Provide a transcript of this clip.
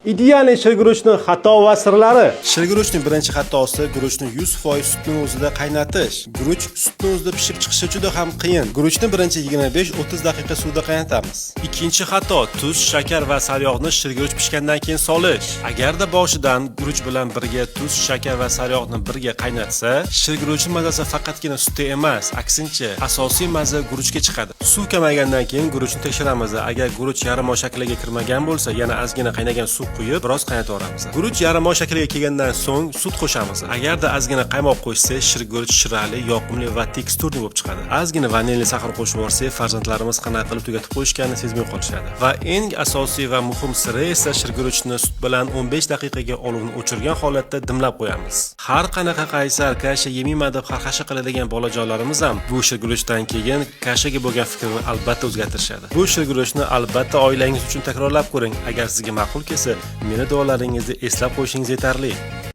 Idealniy shirguruchning xato va sirlari. Shirguruchning birinchi xatosi guruchni 100% sutning o'zida qaynatish. Guruch sutning o'zida pishib chiqishi juda ham qiyin. Guruchni birinchi 25-30 daqiqa suvda qaynatamiz. Ikkinchi xato tuz, shakar va sariyog'ni shirguruch pishgandan keyin solish. Agarda boshidan guruch bilan birga tuz, shakar va sariyog'ni birga qaynatsa, shirguruchning mazasi faqatgina sutda emas, aksincha asosiy maza guruchga chiqadi. Suv kamaygandan keyin guruchni tekshiramiz. Agar guruch yarim-oy shakliga kirmagan bo'lsa, yana ozgina qaynagan suv quyib biroz qaynataveramiz. Guruch yarim-oy shakliga kelgandan so'ng sut qo'shamiz. Agarda ozgina qaymoq qo'shsak, shirguruch shirali, yoqimli va teksturli bo'lib chiqadi. Ozgina vanilya sahar qo'shib yuborsak, farzandlarimiz qanaqa qilib tugatib qo'yishganini sezmay qolishadi. Va eng asosiy va muhim siri esa shirguruchni sut bilan 15 daqiqaga olovni o'chirgan holatda dimlab qo'yamiz. Har qanaqa qaysar kasha yemayman deb xarxasha qiladigan bolajonlarimiz ham bu shirguruchdan keyin kashaga bo'lgan fikrini albatta o'zgartirishadi. Bu shirguruchni albatta oilangiz uchun takrorlab ko'ring. Agar sizga ma'qul kelsa, meni duolaringizni eslab qo'yishingiz yetarli.